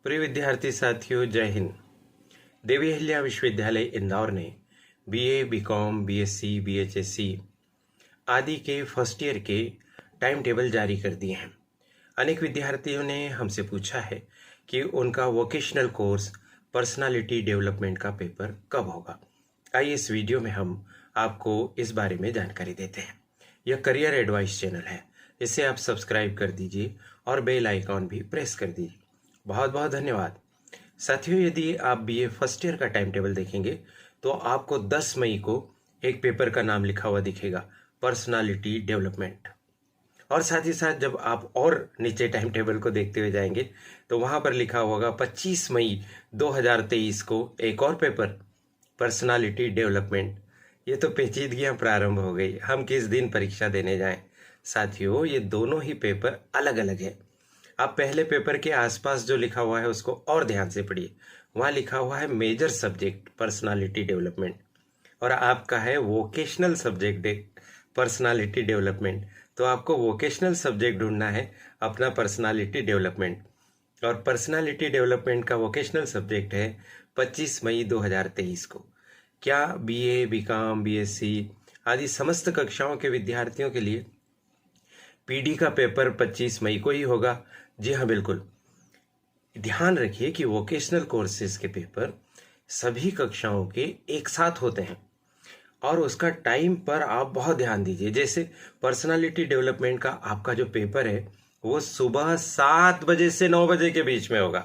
प्रिय विद्यार्थी साथियों, जय हिंद। देवी अहिल्या विश्वविद्यालय इंदौर ने बीए, बीकॉम, बीएससी, बीएचएससी आदि के फर्स्ट ईयर के टाइम टेबल जारी कर दिए हैं। अनेक विद्यार्थियों ने हमसे पूछा है कि उनका वोकेशनल कोर्स पर्सनालिटी डेवलपमेंट का पेपर कब होगा। आइए इस वीडियो में हम आपको इस बारे में जानकारी देते हैं। यह करियर एडवाइस चैनल है, इसे आप सब्सक्राइब कर दीजिए और बेल आइकॉन भी प्रेस कर दीजिए। बहुत बहुत धन्यवाद। साथियों, यदि आप बीए फर्स्ट ईयर का टाइम टेबल देखेंगे तो आपको 10 मई को एक पेपर का नाम लिखा हुआ दिखेगा, पर्सनालिटी डेवलपमेंट। और साथ ही साथ जब आप और नीचे टाइम टेबल को देखते हुए जाएंगे तो वहां पर लिखा होगा 25 मई 2023 को एक और पेपर, पर्सनालिटी डेवलपमेंट। ये तो पेचीदगियां प्रारंभ हो गई, हम किस दिन परीक्षा देने जाएं। साथियों, ये दोनों ही पेपर अलग अलग है। आप पहले पेपर के आसपास जो लिखा हुआ है उसको और ध्यान से पढ़िए। वहां लिखा हुआ है मेजर सब्जेक्ट पर्सनालिटी डेवलपमेंट और आपका है वोकेशनल सब्जेक्ट पर्सनालिटी डेवलपमेंट। तो आपको वोकेशनल सब्जेक्ट ढूंढना है अपना पर्सनालिटी डेवलपमेंट, और पर्सनालिटी डेवलपमेंट का वोकेशनल सब्जेक्ट है 25 मई 2023 को। क्या बीए, बीकॉम, बीएससी आदि समस्त कक्षाओं के विद्यार्थियों के लिए पीडी का पेपर 25 मई को ही होगा? जी हाँ, बिल्कुल। ध्यान रखिए कि वोकेशनल कोर्सेज के पेपर सभी कक्षाओं के एक साथ होते हैं और उसका टाइम पर आप बहुत ध्यान दीजिए। जैसे पर्सनालिटी डेवलपमेंट का आपका जो पेपर है वो सुबह 7 बजे से 9 बजे के बीच में होगा।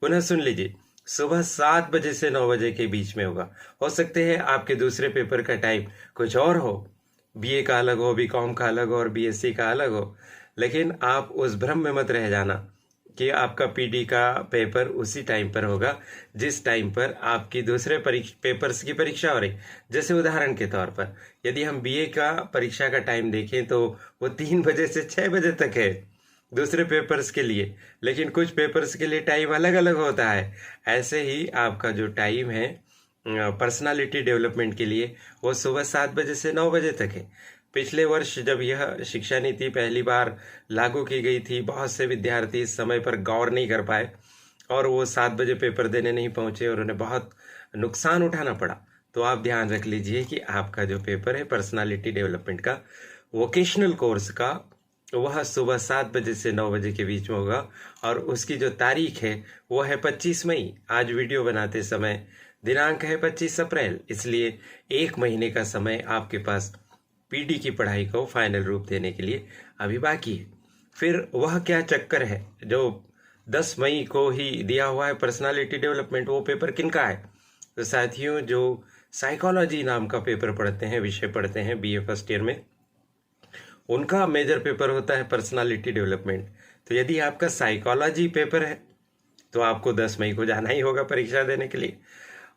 पुनः सुन लीजिए, सुबह 7 बजे से 9 बजे के बीच में होगा। हो सकते हैं आपके दूसरे पेपर का टाइम कुछ और हो, बीए का अलग हो, बीकॉम का अलग हो और बीएससी का अलग हो, लेकिन आप उस भ्रम में मत रह जाना कि आपका पीडी का पेपर उसी टाइम पर होगा जिस टाइम पर आपकी दूसरे पेपर्स की परीक्षा हो रही। जैसे उदाहरण के तौर पर यदि हम बीए का परीक्षा का टाइम देखें तो वो 3 बजे से 6 बजे तक है दूसरे पेपर्स के लिए, लेकिन कुछ पेपर्स के लिए टाइम अलग अलग होता है। ऐसे ही आपका जो टाइम है पर्सनालिटी डेवलपमेंट के लिए वो सुबह 7 बजे से 9 बजे तक है। पिछले वर्ष जब यह शिक्षा नीति पहली बार लागू की गई थी, बहुत से विद्यार्थी इस समय पर गौर नहीं कर पाए और वो 7 बजे पेपर देने नहीं पहुंचे और उन्हें बहुत नुकसान उठाना पड़ा। तो आप ध्यान रख लीजिए कि आपका जो पेपर है पर्सनालिटी डेवलपमेंट का वोकेशनल कोर्स का, वह सुबह 7 बजे से 9 बजे के बीच में होगा और उसकी जो तारीख है वो है 25 मई। आज वीडियो बनाते समय दिनांक है 25 अप्रैल, इसलिए 1 महीने का समय आपके पास पीडी की पढ़ाई को फाइनल रूप देने के लिए अभी बाकी है। फिर वह क्या चक्कर है जो 10 मई को ही दिया हुआ है पर्सनालिटी डेवलपमेंट, वो पेपर किनका है? तो साथियों, जो साइकोलॉजी नाम का पेपर पढ़ते हैं, विषय पढ़ते हैं बीए फर्स्ट ईयर में, उनका मेजर पेपर होता है पर्सनालिटी डेवलपमेंट। तो यदि आपका साइकोलॉजी पेपर है तो आपको 10 मई को जाना ही होगा परीक्षा देने के लिए।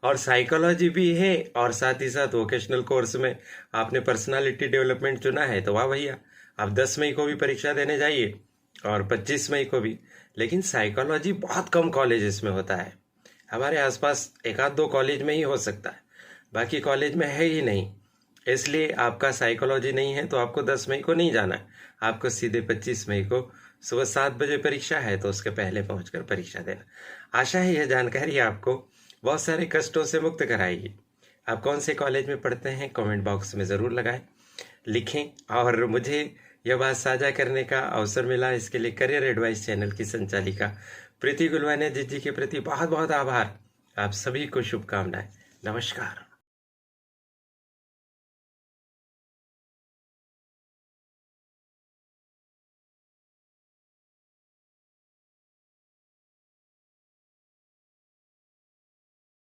और साइकोलॉजी भी है और साथ ही साथ वोकेशनल कोर्स में आपने पर्सनालिटी डेवलपमेंट चुना है, तो वाह भैया, आप 10 मई को भी परीक्षा देने जाइए और 25 मई को भी। लेकिन साइकोलॉजी बहुत कम कॉलेजेस में होता है, हमारे आसपास एक आध 2 कॉलेज में ही हो सकता है, बाकी कॉलेज में है ही नहीं। इसलिए आपका साइकोलॉजी नहीं है तो आपको 10 मई को नहीं जाना है, आपको सीधे 25 मई को सुबह 7 बजे परीक्षा है तो उसके पहले पहुंचकर परीक्षा देना। आशा है यह जानकारी आपको बहुत सारे कष्टों से मुक्त कराएगी। आप कौन से कॉलेज में पढ़ते हैं कमेंट बॉक्स में ज़रूर लगाएं, लिखें। और मुझे यह बात साझा करने का अवसर मिला, इसके लिए करियर एडवाइस चैनल की संचालिका प्रीति गुलवाने जी के प्रति बहुत बहुत आभार। आप सभी को शुभकामनाएं। नमस्कार।